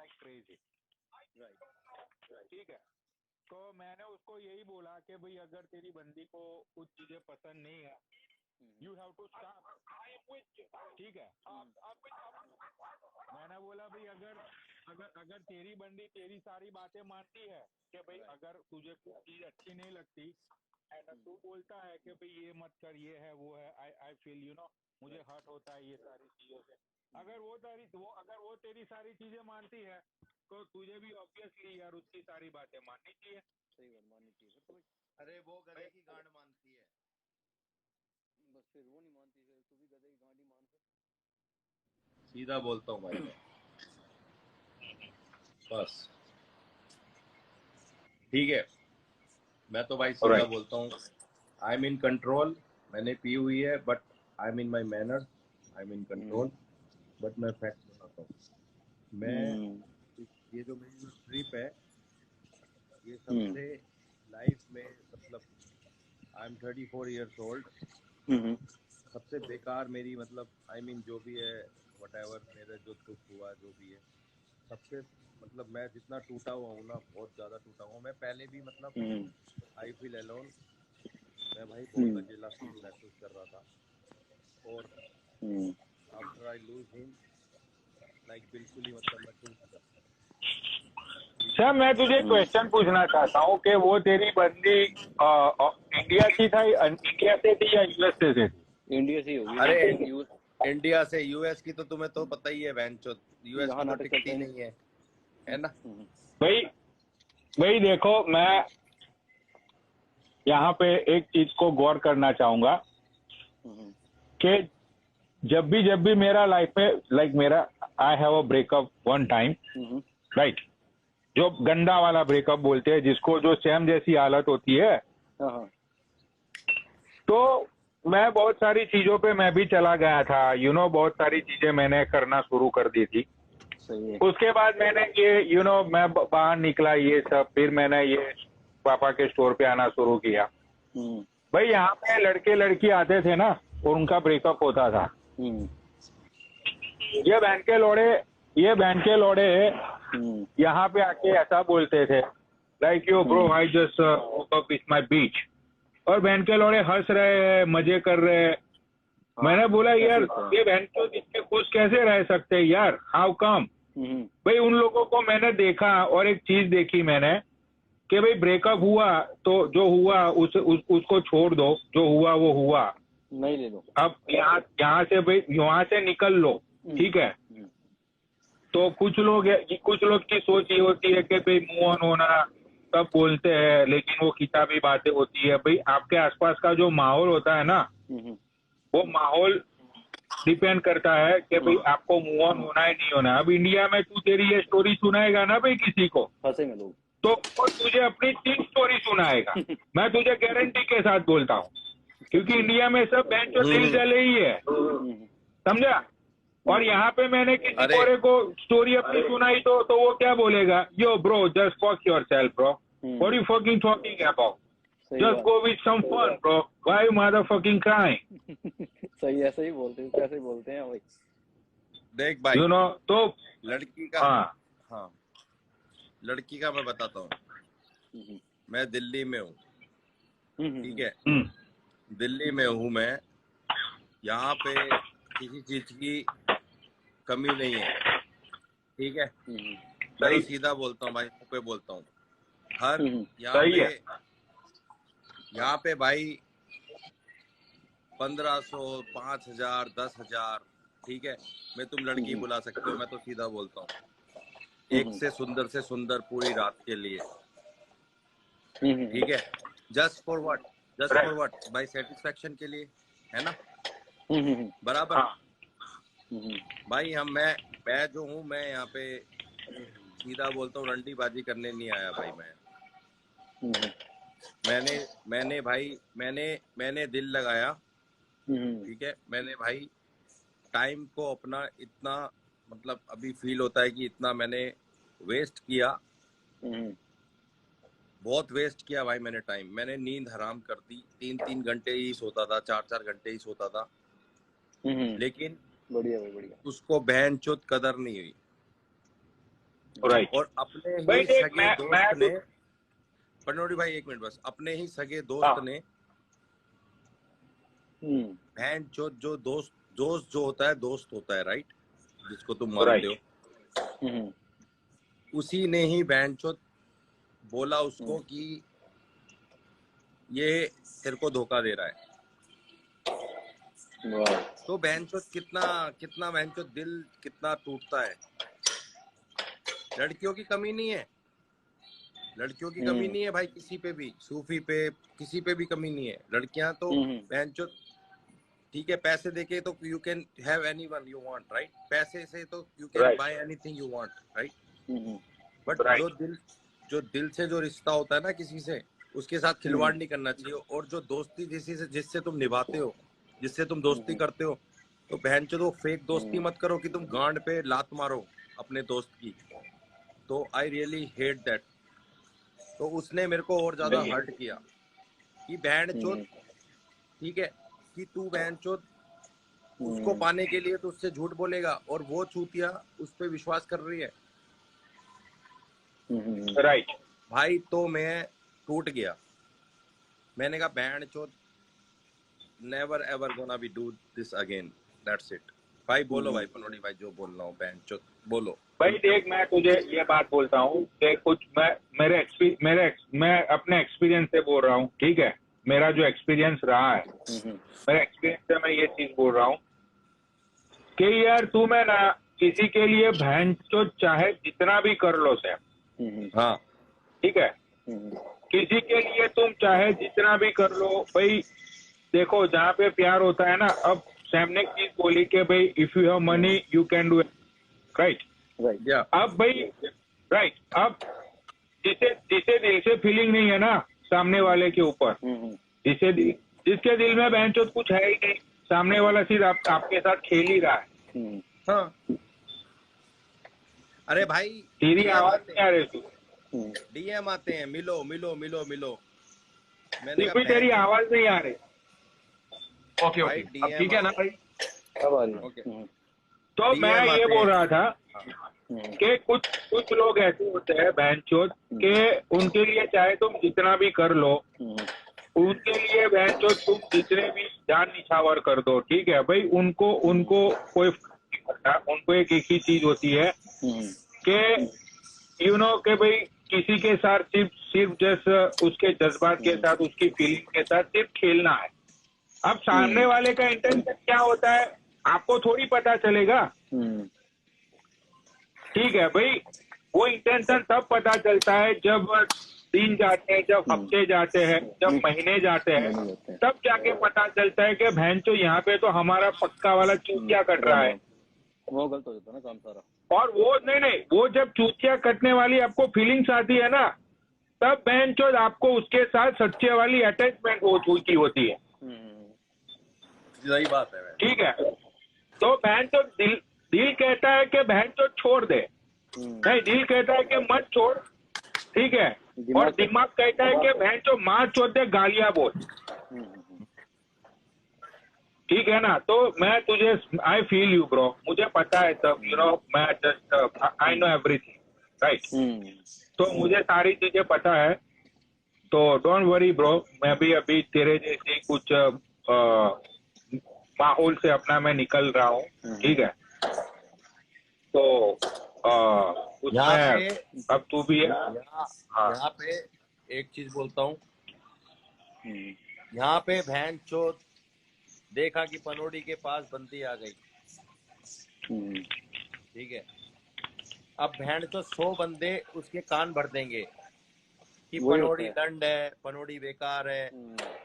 Like crazy, ठीक है। तो मैंने उसको यही बोला कि भाई अगर तेरी बंदी को कुछ चीजें पसंद नहीं है, यू हैव टू स्टॉप, ठीक है। मैंने बोला भाई अगर अगर अगर तेरी बंदी तेरी सारी बातें मानती है कि भाई अगर तुझे कुछ चीज अच्छी नहीं लगती एंड तू बोलता है कि भाई ये मत कर, ये है वो है, आई फील यू नो मुझे हर्ट होता है ये सारी चीजों से, अगर वो तेरी सारी चीजें मानती है तो तुझे भी ऑब्वियसली यार उसकी सारी बातें माननी चाहिए। सही बात माननी चाहिए। तो अरे वो गधे की गांड मानती है, बस फिर वो नहीं मानती, फिर तू भी गधे की गांड ही मान। सीधा बोलता हूँ भाई मैं, बस ठीक है। मैं तो भाई सीधा बोलता हूँ, आई एम इन कंट्रोल। मैंने पी हुई है but I am in my manner, I am in control. But मैं फैक्ट बताता हूँ, मैं ये जो मेरी जो ट्रिप है ये सबसे लाइफ में मतलब आई एम 34 ईयर्स ओल्ड, सबसे बेकार मेरी मतलब आई मीन जो भी है वट एवर मेरा जो दुख हुआ जो भी है सबसे मतलब मैं जितना टूटा हुआ हूँ ना बहुत ज़्यादा टूटा हुआ हूँ। मैं पहले भी मतलब आई फील अलोन, मैं भाई बहुत अकेला फील महसूस कर रहा था और after I lose him like बिल्कुल ही मतलब मैं टूट गया। सर मैं तुझे क्वेश्चन पूछना चाहता हूँ कि वो तेरी बंदी इंडिया की था, इंडिया से थी या यूएस से थी? इंडिया से होगी। अरे इंडिया से, यूएस की तो तुम्हें तो पता ही है बहनचोद, यूएस की तो टिकती नहीं है ना भाई देखो मैं यहाँ पे एक चीज को गौर करना चाहूंगा कि जब भी मेरा लाइफ में लाइक मेरा I have a breakup one time, right, जो गंदा वाला ब्रेकअप बोलते हैं जिसको, जो सैम जैसी हालत होती है, तो मैं बहुत सारी चीजों पे मैं भी चला गया था, यू नो बहुत सारी चीजें मैंने करना शुरू कर दी थी। उसके बाद मैंने ये यू नो मैं बाहर निकला ये सब, फिर मैंने ये पापा के स्टोर पे आना शुरू किया। भाई यहाँ पे लड़के लड़की आते थे ना और उनका ब्रेकअप होता था, ये बहन के लोड़े यहाँ पे आके ऐसा बोलते थे like yo bro I just woke up with my bitch, और बहन के लोड़े हंस रहे हैं, मजे कर रहे हैं। मैंने बोला यार ये बहन को इतने खुश कैसे रह सकते हैं यार, हाउ कम? भाई उन लोगों को मैंने देखा और एक चीज देखी मैंने कि भाई ब्रेकअप हुआ तो जो हुआ उसको छोड़ दो, जो हुआ वो हुआ, नहीं ले लो। अब यहाँ से भाई यहाँ से निकल लो, ठीक है। तो कुछ लोग की सोच ये होती है कि भाई मूव ऑन होना सब बोलते हैं, लेकिन वो किताबी बातें होती है। भाई आपके आसपास का जो माहौल होता है ना, वो माहौल डिपेंड करता है कि भाई आपको मूव ऑन होना है नहीं होना। अब इंडिया में तू तेरी ये स्टोरी सुनाएगा ना भाई किसी को, तो वो तुझे अपनी 3 स्टोरी सुनाएगा। मैं तुझे गारंटी के साथ बोलता हूँ, क्योंकि इंडिया में सब बहन जो दिल जले ही है, समझा। और यहाँ पे मैंने किसी कोरे को स्टोरी अपनी सुनाई तो वो क्या बोलेगा, yo bro just fuck yourself bro, what you fucking talking about, just go with some fun bro, why you motherfucking crying. सही ऐसे ही बोलते हैं, कैसे बोलते हैं भाई। देख भाई यू नो तो लड़की का हाँ लड़की का मैं बताता हूँ, मैं दिल्ली में हूँ, ठीक है, दिल्ली में हूँ मैं, यहाँ पे किसी चीज की कमी नहीं है, ठीक है। मैं तो सीधा बोलता हूँ भाई, मुँह पे बोलता हूँ। हर यहाँ पे भाई 1500 5000 10,000, ठीक है, मैं तुम लड़की बुला सकते हो। मैं तो सीधा बोलता हूँ, एक से सुंदर पूरी रात के लिए, ठीक है, जस्ट फॉर व्हाट भाई, सेटिस्फेक्शन के लिए, है ना, बराबर। भाई मैं जो हूँ, मैं यहाँ पे सीधा बोलता हूँ, रंडीबाजी करने नहीं आया भाई मैं। मैंने भाई मैंने दिल लगाया, ठीक है। मैंने भाई टाइम को अपना इतना मतलब अभी फील होता है कि इतना मैंने वेस्ट किया, बहुत वेस्ट किया भाई मैंने टाइम। मैंने नींद हराम कर दी, 3 घंटे ही सोता था, 4 घंटे ही सोता था, लेकिन बढ़िया भाई बढ़िया, उसको बहनचोद कदर नहीं हुई। राइट। और अपने भाई ही देख सगे दोस्त मैं ने, पनोड़ी भाई एक मिनट बस, अपने ही सगे दोस्त हाँ। ने बहन जो दोस्त जो होता है, दोस्त होता है राइट, जिसको तुम मानते हो, उसी ने ही बहन बोला उसको कि ये तेरे को धोखा दे रहा है। तो बहनचोद कितना बहनचोद दिल कितना टूटता है। लड़कियों की कमी नहीं है, लड़कियों की कमी नहीं है भाई, किसी पे भी, सूफी पे किसी पे भी कमी नहीं है। लड़कियां तो बहनचोद ठीक है, पैसे देके तो you can have anyone you want right, पैसे से तो you can buy anything you want right, but जो दिल से जो रिश्ता होता है ना किसी से, उसके साथ खिलवाड़ नहीं करना चाहिए। और जो दोस्ती जिससे तुम निभाते हो, जिससे तुम दोस्ती करते हो, तो बहनचोद वो फेक दोस्ती मत करो कि तुम गांड पे लात मारो अपने दोस्त की। तो आई रियली हेट दैट। तो उसने मेरे को और ज्यादा हर्ट किया कि बहनचोद ठीक है कि तू बहनचोद उसको पाने के लिए तो उससे झूठ बोलेगा, और वो चूतिया उस पे विश्वास कर रही है राइट। भाई। तो मैं टूट गया, मैंने कहा बहनचोद never ever gonna be do this again, that's it. भाई बोलो भाई पनोड़ी भाई, जो बोल रहा हूँ बहनचोद बोलो। भाई देख मैं तुझे ये बात बोलता हूँ कि कुछ मैं अपने एक्सपीरियंस से बोल रहा हूँ, ठीक है। मेरा जो एक्सपीरियंस रहा है, मेरे एक्सपीरियंस से मैं ये चीज बोल रहा हूँ कि यार तू मैं ना किसी के लिए बहन तो चाहे जितना भी कर लो से, हाँ ठीक है, किसी के लिए तुम चाहे जितना भी कर लो भाई। देखो जहाँ पे प्यार होता है ना, अब सैम ने चीज बोली कि भाई if you have money you can do it, right. अब भाई राइट, अब जिसे दिल से फीलिंग नहीं है ना सामने वाले के ऊपर, जिसके दिल में बहनचोद कुछ है ही नहीं, सामने वाला सिर्फ आपके साथ खेल ही रहा है। हाँ। अरे भाई तेरी आवाज नहीं आ रही तू, डीएम आते हैं, मिलो मिलो मिलो मिलो। मैंने कहा तेरी आवाज नहीं आ रही। ओके ओके अब ठीक है ना भाई, अब आ रही है। ओके। तो मैं ये बोल रहा था कि कुछ लोग ऐसे होते हैं बहनचोद के उनके लिए चाहे तुम जितना भी कर लो, उनके लिए बहनचोद तुम जितने भी जान निछावर कर दो, ठीक है भाई, उनको कोई फर्क नहीं पड़ता। उनको एक ही चीज होती है कि यू नो कि भाई किसी के साथ सिर्फ जैसे उसके जज्बात के साथ, उसकी फीलिंग के साथ सिर्फ खेलना है। अब सामने वाले का इंटेंशन क्या होता है आपको थोड़ी पता चलेगा, ठीक है भाई। वो इंटेंशन तब पता चलता है जब दिन जाते हैं, जब हफ्ते जाते हैं, जब महीने जाते हैं, तब जाके पता चलता है कि बहनचोद यहाँ पे तो हमारा पक्का वाला चूतिया कट रहा है। वो गलत हो जाता है ना काम सारा। और वो नहीं, वो जब चूतिया कटने वाली आपको फीलिंग्स आती है ना, तब बहनचोद आपको उसके साथ सच्चे वाली अटैचमेंट हो चुकी होती है। सही बात है, ठीक है। तो बहनचोद दिल कहता है कि बहनचोद छोड़ दे, नहीं, दिल कहता है कि मत छोड़, ठीक है, और दिमाग कहता है कि बहनचोद मार छोड़ दे, गालियां बोल, ठीक है ना। तो मैं तुझे आई फील यू ब्रो, मुझे पता है सब, यू नो, मैं just I know everything, right. तो मुझे सारी चीजें पता है, तो डोंट वरी ब्रो। मैं भी अभी तेरे जैसे कुछ माहौल से अपना मैं निकल रहा हूँ, ठीक है। तो उसमें अब तू भी है। यहाँ पे एक चीज बोलता हूँ, यहाँ पे बहनचोद देखा कि पनोड़ी के पास बंदी आ गई, ठीक है। अब बहनचोद 100 बंदे उसके कान भर देंगे कि पनोड़ी दंड है, पनोड़ी बेकार है,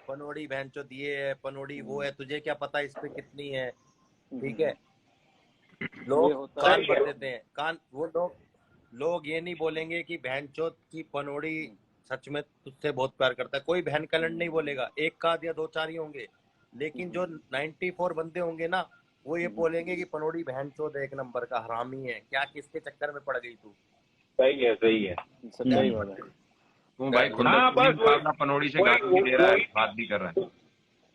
पनोड़ी बहनचोद ये है, पनोड़ी वो है, तुझे क्या पता इस पे कितनी है, ठीक है। लोग कान भर देते हैं, कान। वो लोग ये नहीं बोलेंगे कि बहनचोद की पनोड़ी सच में तुझसे बहुत प्यार करता है। कोई बहन कलंड नहीं बोलेगा, एक का या 2-4 ही होंगे, लेकिन जो 94 बंदे होंगे ना, वो ये बोलेंगे कि पनोड़ी बहनचोद एक नंबर का हरामी है, क्या किसके चक्कर में पड़ गई तू। सही है, सही है, सच्चाई बात है। तू भाई खुद पनोड़ी से गाली भी दे रहा है, बात भी कर रहा है।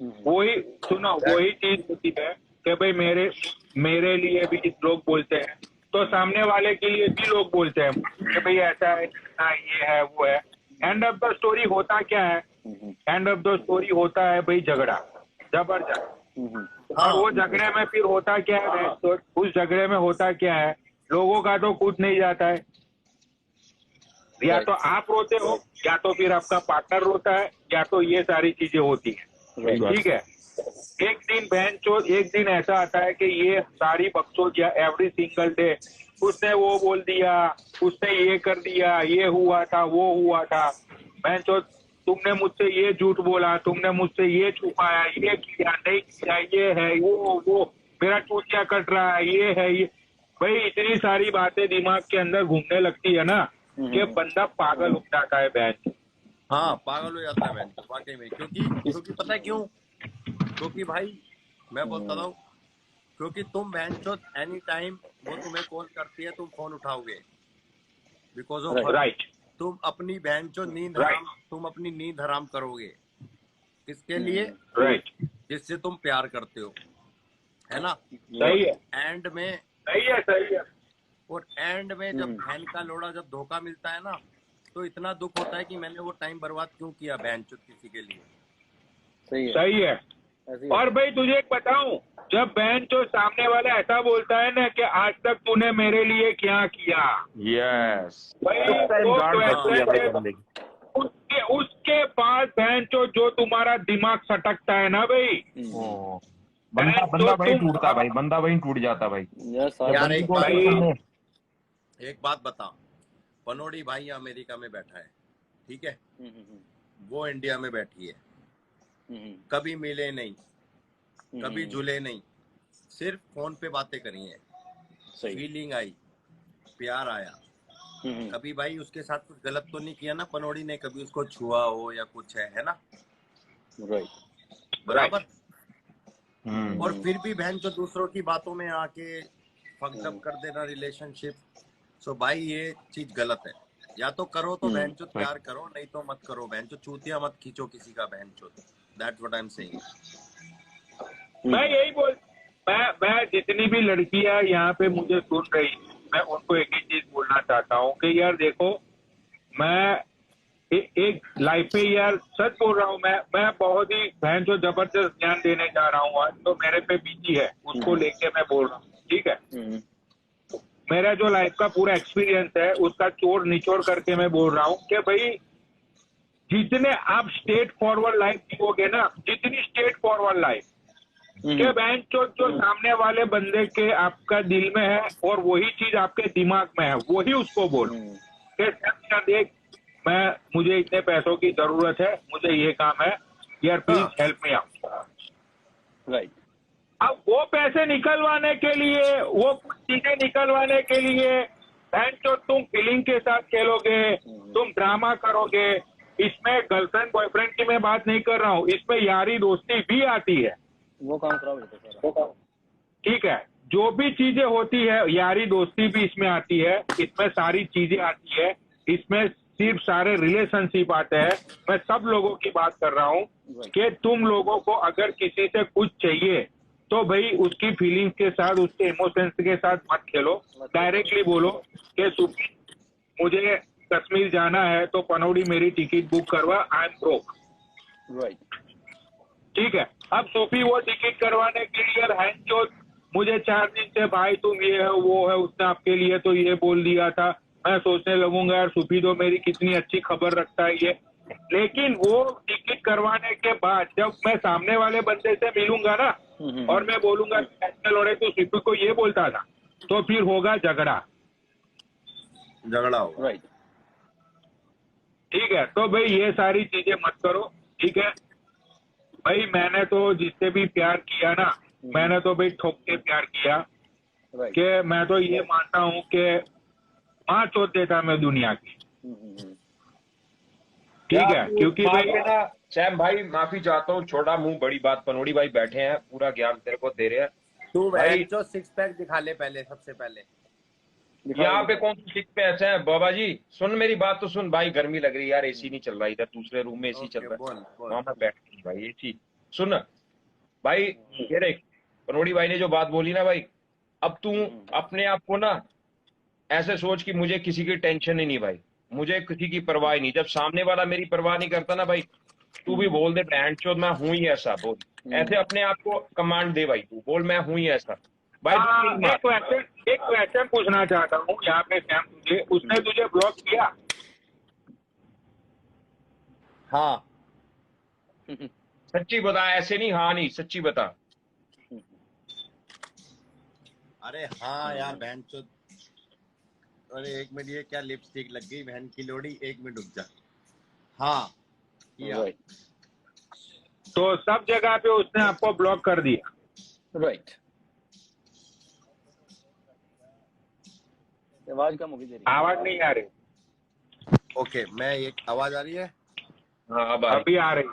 वही सुनो, वही चीज होती है कि भाई मेरे लिए भी लोग बोलते हैं तो सामने वाले के लिए भी लोग बोलते हैं कि भाई ऐसा है, ये है, वो है। एंड ऑफ द स्टोरी होता क्या है? एंड ऑफ द स्टोरी होता है भाई झगड़ा, जबरदस्त। और वो झगड़े में फिर होता क्या है? तो उस झगड़े में होता क्या है? लोगों का तो कुछ नहीं जाता है, या तो आप रोते हो, या तो फिर आपका पार्टनर रोता है, या तो ये सारी चीजें होती है। ठीक है, एक दिन एक दिन ऐसा आता है कि ये सारी बकचोद या एवरी सिंगल डे उसने वो बोल दिया, उसने ये कर दिया, ये हुआ था, वो हुआ था, बहनचोद तुमने मुझसे ये झूठ बोला, तुमने मुझसे ये छुपाया, ये किया, नहीं किया, ये है, वो मेरा चूतिया कट रहा है, ये है, ये। भाई इतनी सारी बातें दिमाग के अंदर घूमने लगती है ना कि बंदा पागल हो जाता है बहन। हाँ, पागल हो जाता है बहन वाकई में। क्योंकि पता है क्यों? क्योंकि भाई मैं बोलता हूँ, क्योंकि तुम बहन चोद एनी टाइम वो तुम्हें कॉल करती है, तुम फोन उठाओगे बिकॉज ऑफ राइट। तुम अपनी बहन चोद तुम अपनी नींद हराम करोगे किसके लिए? राइट। जिससे तुम प्यार करते हो, है ना? सही है। एंड में सही है। और एंड में जब बहन का लोड़ा जब धोखा मिलता है ना, तो इतना दुख होता है कि मैंने वो टाइम बर्बाद क्यों किया बहन चोद किसी के लिए। सही है। और भाई तुझे एक बताऊं, जब बहन जो सामने वाला ऐसा बोलता है ना कि आज तक तूने मेरे लिए क्या किया, यस, उसके बाद बहन जो तुम्हारा दिमाग सटकता है ना भाई, बंदा वही टूटता भाई, बंदा वही टूट जाता भाई। यार एक बात बता, पनोड़ी भाई अमेरिका में बैठा है, ठीक है, वो इंडिया में बैठी है, कभी मिले नहीं, कभी जुले नहीं, सिर्फ फोन पे बातें करी हैं, फीलिंग आई, प्यार आया, कभी भाई उसके साथ कुछ गलत तो नहीं किया ना पनोड़ी ने, कभी उसको छुआ हो या कुछ है ना? बराबर। और फिर भी बहन जो दूसरों की बातों में आके फकअप कर देना रिलेशनशिप, सो भाई ये चीज गलत है। या तो करो तो बहन चो प्यार करो, नहीं तो मत करो बहन चो, चूतिया मत खींचो किसी का बहन चो। That's what I am saying. मैं यही बोल, मैं जितनी भी लड़कियां यहाँ पे मुझे सुन रही, मैं उनको एक ही चीज बोलना चाहता हूँ कि यार देखो, मैं एक लाइफ में यार सच बोल रहा हूँ, मैं बहुत ही बहन जो जबरदस्त ज्ञान देने जा रहा हूँ आज, तो मेरे पे बीती है उसको लेके मैं बोल रहा हूँ, ठीक है। मेरा जो लाइफ का पूरा एक्सपीरियंस है उसका चोर निचोड़ करके मैं बोल रहा हूँ कि भाई जितने आप स्ट्रेट फॉरवर्ड लाइफ जीओगे ना, जितनी स्ट्रेट फॉरवर्ड लाइफ के बहन जो सामने वाले बंदे के आपका दिल में है और वही चीज आपके दिमाग में है, वही उसको बोलो कि देख मुझे इतने पैसों की जरूरत है, मुझे ये काम है, यार please help me out. Right. अब वो पैसे निकलवाने के लिए, वो कुछ चीजें निकलवाने के लिए बहन जो तुम फीलिंग के साथ खेलोगे, तुम ड्रामा करोगे। इसमें गर्लफ्रेंड बॉयफ्रेंड की मैं बात नहीं कर रहा हूँ, इसमें यारी दोस्ती भी आती है, वो काम खराब होता है। ठीक है। जो भी चीजें होती है, यारी दोस्ती भी इसमें आती है, इसमें सारी चीजें आती है, इसमें सिर्फ सारे रिलेशनशिप आते हैं। मैं सब लोगों की बात कर रहा हूँ कि तुम लोगों को अगर किसी से कुछ चाहिए तो भाई उसकी फीलिंग्स के साथ, उसके इमोशंस के साथ मत खेलो, डायरेक्टली बोलो कि सुपी मुझे कश्मीर जाना है तो पनौड़ी मेरी टिकट बुक करवा, आई एम ब्रोक। राइट। ठीक है। अब सोफी वो टिकट करवाने के लिए है जो मुझे 4 दिन से भाई तुम ये है वो है, उसने आपके लिए तो ये बोल दिया था, मैं सोचने लगूंगा यार सूफी तो मेरी कितनी अच्छी खबर रखता है ये। लेकिन वो टिकट करवाने के बाद जब मैं सामने वाले बंदे से मिलूंगा ना और मैं बोलूंगा लोड़े तो सूफी को ये बोलता था, तो फिर होगा झगड़ा होगा। राइट। ठीक है। तो भाई ये सारी चीजें मत करो, ठीक है भाई। मैंने तो जिससे भी प्यार किया ना, मैंने तो भाई ठोक के प्यार किया कि मैं तो ये मानता हूँ कि माँ चोट देता मैं दुनिया की, ठीक है। क्योंकि भाई ना सैम भाई, माफी चाहता हूँ, छोटा मुंह बड़ी बात, पनोड़ी भाई बैठे हैं, पूरा ज्ञान तेरे को दे रहे हैं। तू भाई जो 6 पैक दिखा ले पहले, सबसे पहले। यहाँ पे कौन सी 6 पैक है बाबा जी? सुन मेरी बात तो सुन भाई, गर्मी लग रही है यार, एसी नहीं चल रहा, इधर दूसरे रूम में एसी चल रहा है, वहां पर बैठ भाई एसी सुन भाई। ये देख पनोड़ी भाई ने जो बात बोली ना भाई, अब तू अपने आप को ना ऐसे सोच कि मुझे किसी की टेंशन ही नहीं भाई, मुझे किसी की परवाह ही नहीं। जब सामने वाला मेरी परवाह नहीं करता ना भाई, तू भी बोल दे बैंड चोद मैं हूं ही ऐसा, बोल ऐसे अपने आप को कमांड दे भाई, तू बोल मैं हूं ही ऐसा भाई। तू नहीं मार। एक क्वेश्चन पूछना चाहता हूँ यहाँ पे सैम, तुझे उसने तुझे ब्लॉक किया? हाँ सच्ची बता, ऐसे नहीं, हाँ नहीं, सच्ची बता। अरे हाँ यार बहन चो, अरे एक मिनट, ये क्या लिपस्टिक लग गई बहन की लोड़ी, एक मिनट रुक जा। हाँ किया। तो सब जगह पे उसने आपको ब्लॉक कर दिया? राइट। आवाज कम होगी तेरी। आवाज नहीं आ रही। ओके, मैं एक आवाज आ रही है? हाँ अब आ रही। अभी आ रही।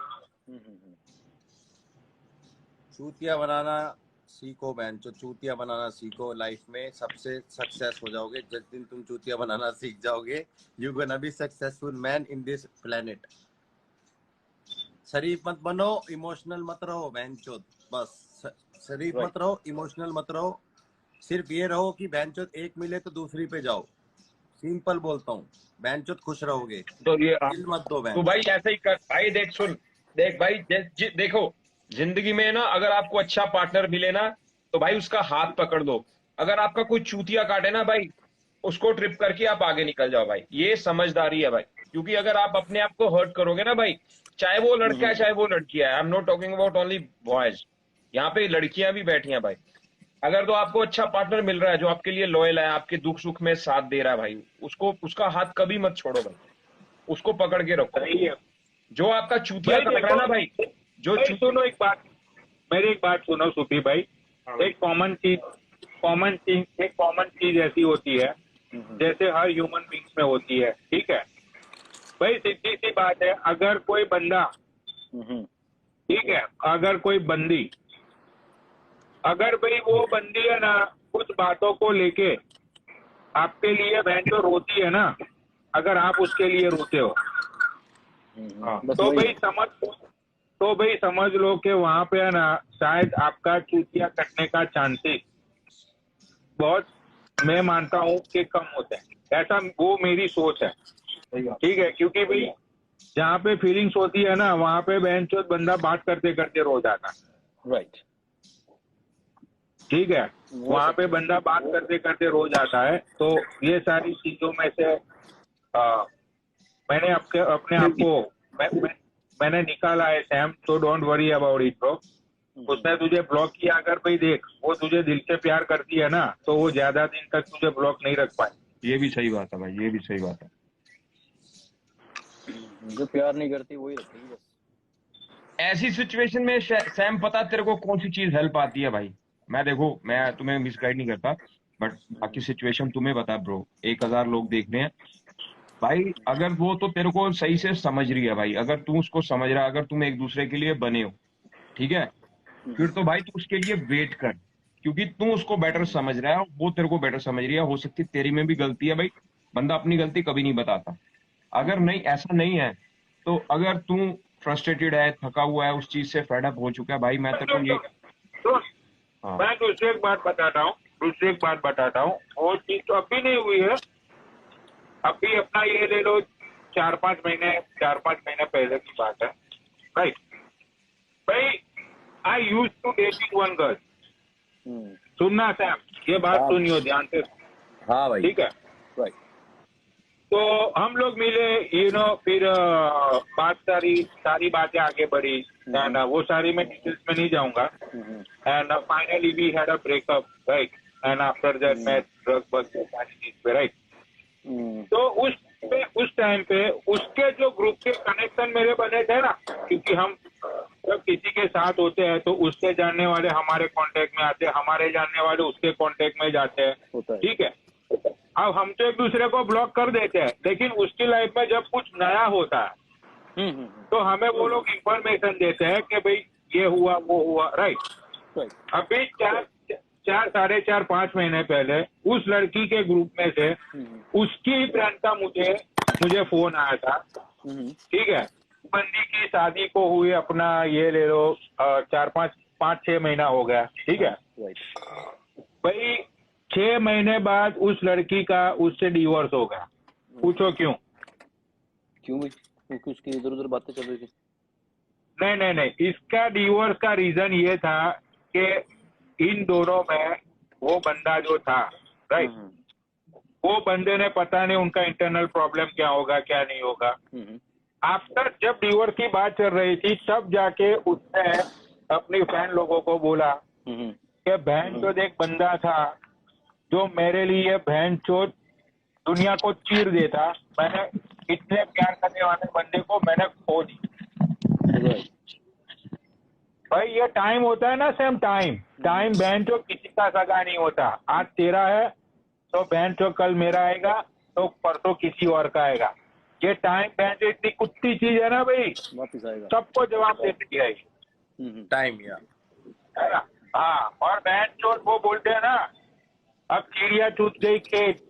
चूतिया बनाना सीखो बहन चो, चूतिया बनाना सीखो। लाइफ में सबसे सक्सेस हो जाओगे जिस दिन तुम चूतिया बनाना सीख जाओगे। You gonna be successful man in this planet. शरीफ मत बनो, इमोशनल मत रहो बहन चो, बस शरीफ मत रहो, इमोशनल मत रहो। सिर्फ ये रहो कि बहन चो एक मिले तो दूसरी पे जाओ। सिंपल बोलता हूँ, बहन चो खुश रहोगे। तो ये दिल मत दो तो बहन। भाई ऐसे ही कर भाई। देख सुन, देख भाई, देखो जिंदगी में ना, अगर आपको अच्छा पार्टनर मिले ना, तो भाई उसका हाथ पकड़ लो। अगर आपका कोई चूतिया काटे ना भाई, उसको ट्रिप करके आप आगे निकल जाओ भाई, ये समझदारी है भाई। क्योंकि अगर आप अपने आप को हर्ट करोगे ना भाई, चाहे वो लड़का है चाहे वो लड़की है, I am not talking about only boys, यहाँ पे लड़कियां भी बैठी हैं भाई। अगर तो आपको अच्छा पार्टनर मिल रहा है जो आपके लिए लॉयल है, आपके दुख सुख में साथ दे रहा है भाई, उसको उसका हाथ कभी मत छोड़ो भाई, उसको पकड़ के रखो। सही है जो आपका चूतिया भाई। काट रहा है ना भाई, जो भाई सुनो एक बात, मेरी एक बात सुनो सूफी भाई। एक कॉमन चीज ऐसी होती है जैसे हर ह्यूमन बींग्स में होती है, ठीक है भाई? सीधी सी बात है, अगर कोई बंदा, ठीक है, अगर कोई बंदी, अगर भाई वो बंदी है ना कुछ बातों को लेके आपके लिए बहन जो रोती है ना, अगर आप उसके लिए रोते हो, तो भाई समझ लो कि वहां पे है ना शायद आपका चूतिया कटने का चांसेस बहुत, मैं मानता हूँ कि कम होते हैं। ऐसा वो मेरी सोच है, ठीक है? क्योंकि भाई जहाँ पे फीलिंग्स होती है ना, वहां पे बहन चोद बंदा बात करते करते रो जाता है। राइट। ठीक है, वहां पे बंदा बात करते करते रो जाता है। तो ये सारी चीजों में से मैंने अपने आप को मैंने निकाला है सैम, तो don't worry about it bro. उसने तुझे ब्लॉक किया, अगर भाई देख वो तुझे दिल से प्यार करती है ना, तो वो ज्यादा दिन तक तुझे ब्लॉक नहीं रख पाए। ये भी सही बात है भाई, ये भी सही बात है। जो प्यार नहीं करती वही रखेगी बस। ऐसी सिचुएशन में सैम, पता तेरे को कौन सी चीज हेल्प आती है भाई? मैं देखो, मैं तुम्हें मिसगाइड नहीं करता, बट बाकी सिचुएशन तुम्हें बता ब्रो, 1000 लोग देख रहे हैं भाई। अगर वो तो तेरे को सही से समझ रही है भाई, अगर तू उसको समझ रहा है, अगर तुम एक दूसरे के लिए बने हो, ठीक है, फिर तो भाई तू उसके लिए वेट कर, क्योंकि तू उसको बेटर समझ रहा है, वो तेरे को बेटर समझ रही है। हो सकती तेरी में भी गलती है भाई, बंदा अपनी गलती कभी नहीं बताता। अगर नहीं, ऐसा नहीं है, तो अगर तू फ्रस्ट्रेटेड है, थका हुआ है, उस चीज से फेड अप हो चुका है भाई, मैं तेरे को ये हाँ मैं दूसरी एक बात बताता हूँ, वो चीज तो अभी नहीं हुई है। अभी अपना ये ले लो, 4-5 महीने पहले की बात है, राइट भाई? I use to date one girl. सुनना सैम, ये बात सुनियो ध्यान से। हाँ भाई, ठीक है, राइट। तो हम लोग मिले, फिर बात सारी बातें आगे बढ़ी, एंड वो सारी मैं डिटेल्स में नहीं जाऊंगा। And finally we had a breakup, right? And after that मैं ड्रग सारी चीज पे, राइट? तो उस टाइम पे उसके जो ग्रुप के कनेक्शन मेरे बने थे ना, क्योंकि हम जब किसी के साथ होते हैं तो उसके जानने वाले हमारे कांटेक्ट में आते हैं, हमारे जानने वाले उसके कांटेक्ट में जाते हैं, ठीक है? अब हम तो एक दूसरे को ब्लॉक कर देते हैं, लेकिन उसकी लाइफ में जब कुछ नया होता है तो हमें वो लोग इंफॉर्मेशन देते हैं कि भाई ये हुआ वो हुआ, राइट? अभी 4-4.5 महीने पहले उस लड़की के ग्रुप में से उसकी फ्रेंड का मुझे फोन आया था, ठीक है? बंदी की शादी को हुए अपना ये ले लो 4-5-6 महीना हो गया, ठीक है भाई? 6 महीने बाद उस लड़की का उससे डिवोर्स होगा। पूछो क्यों? क्यों भाई? क्योंकि उसकी इधर उधर बातें चल रही थी। नहीं, इसका डिवोर्स का रीजन ये था कि इन दोनों में वो बंदा जो था, राइट, वो बंदे ने पता नहीं उनका इंटरनल प्रॉब्लम क्या होगा क्या नहीं होगा। आफ्टर जब डिवोर्स की बात चल रही थी तब जाके उसने अपनी फैन लोगों को बोला कि बहन चोद एक बंदा था जो मेरे लिए बहन चोद दुनिया को चीर देता, मैंने इतने प्यार करने वाले बंदे को मैंने खो दी। भाई ये टाइम होता है ना सेम टाइम बहन चोद किसी का सगा नहीं होता। आज तेरा है तो बहन चोद कल मेरा आएगा तो परसों किसी और का आएगा। ये टाइम बहन चोद इतनी कुत्ती चीज है ना भाई, वापिस आएगा, सबको जवाब देती है टाइम या है ना। हाँ, और बहन चोद वो बोलते हैं ना, अब चिड़िया चूत गई खेत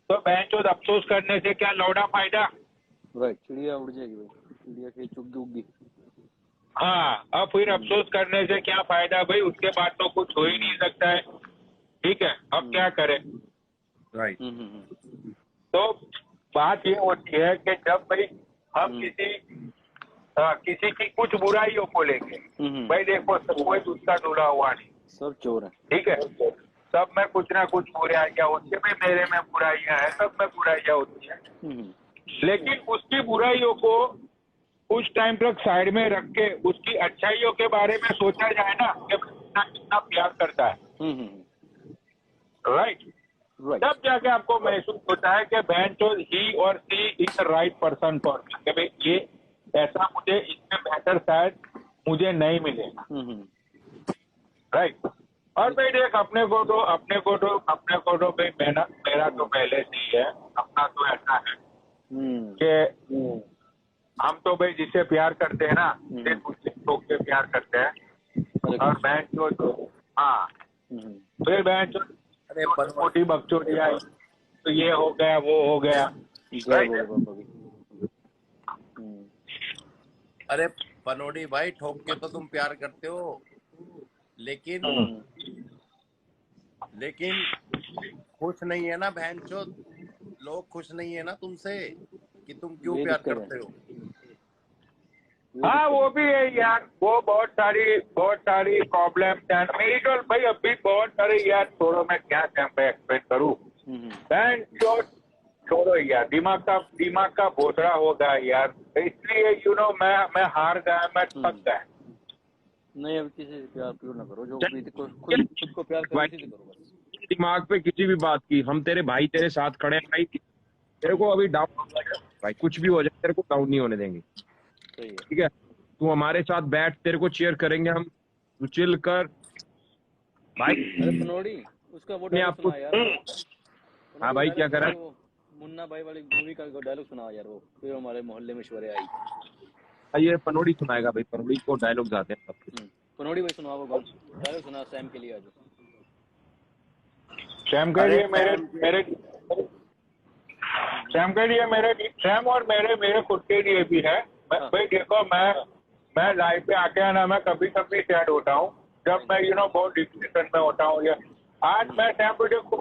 तो बहन चोद अफसोस करने से क्या लौड़ा फायदा। राइट, चिड़िया उड़ जाएगी भाई, चिड़िया खेत चुग उगी। हाँ, अब फिर अफसोस करने से क्या फायदा भाई, उसके बाद तो कुछ हो ही नहीं सकता है। ठीक है, अब क्या करें। राइट। तो बात ये होती है कि जब भाई हम किसी की कुछ बुराइयों को लेके, भाई देखो सब कोई उसका डूला हुआ नहीं, सब चोर है। ठीक है, सब में कुछ ना कुछ बुराइयां होती है, भाई मेरे में बुराइयां है, सब में बुराइयां होती है। लेकिन उसकी बुराइयों को कुछ टाइम तक साइड में रख के उसकी अच्छाइयों के बारे में सोचा जाए ना कि कितना प्यार करता है, राइट, तब जाके आपको महसूस होता है कि बहन चोद ही और she is the right person for me, कि भाई ये ऐसा मुझे इसमें बेहतर शायद मुझे नहीं मिलेगा, राइट। और भाई देख अपने को तो भाई मेरा तो पहले से ही है, अपना तो ऐसा है कि हम तो भाई जिससे प्यार करते हैं ना सिर्फ उससे ठोक के प्यार करते हैं। और बहन चोद हाँ, फिर बहन चोद अरे छोटी बकचोदी आई तो ये हो गया वो हो गया। अरे पनोडी भाई, ठोक के तो तुम प्यार करते हो, लेकिन खुश नहीं है ना बहनचोद, लोग खुश नहीं है ना तुमसे कि तुम क्यों प्यार करते हो। हाँ वो भी है यार, वो बहुत सारी प्रॉब्लम है मेरी तो भाई, अभी बहुत सारे यार, छोड़ो मैं क्या एक्सप्लेन करूँ। बहन चोद छोड़ो यार, दिमाग का बोतरा होगा यार, इसलिए मैं हार गया, मैं थक गया। नहीं, अब किसी से प्यार प्यूर ना करो, जो खुद को प्यार करो किसी से करो बस। दिमाग पे किसी भी बात की, हम तेरे भाई तेरे साथ खड़े हैं भाई, तेरे को अभी डाउन भाई कुछ भी हो जाए तेरे को डाउन नहीं होने देंगे, ठीक है। तू हमारे साथ बैठ, तेरे को चेयर करेंगे हम, तू चिल कर भाई। अरे पनोडी उसका वो डायलॉग सुना यार। हाँ भाई क्या करें, मुन्ना भाई वाली मूवी का डायलॉग सुना यार, वो फिर हमारे मोहल्ले में श्वरे आई। ये पनोडी सुनाएगा भाई, पनोडी को डायलॉग आते हैं सब। पनोडी भाई सुना, वो डायलॉग सुना सैम के लिए आज। सैम के लिए सैम और मेरे खुद के लिए भी है। भाई देखो मैं लाइफ पे आके ना मैं कभी सैड होता हूँ जब मैं बहुत डिप्रेशन में होता हूँ। आज मैं सैम को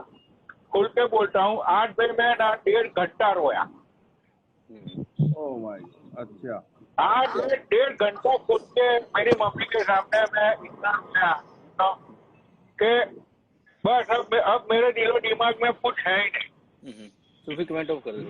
खुल के बोलता हूँ, आज भाई मैं ना 1.5 घंटा रोया। ओह माय, अच्छा। आज मैं 1.5 घंटा खुद के मेरी मम्मी के सामने मैं इतना रोया कि बस अब मेरे दिलो दिमाग में कुछ है ही नहीं। तो फिर कमेंट ऑफ कर दो।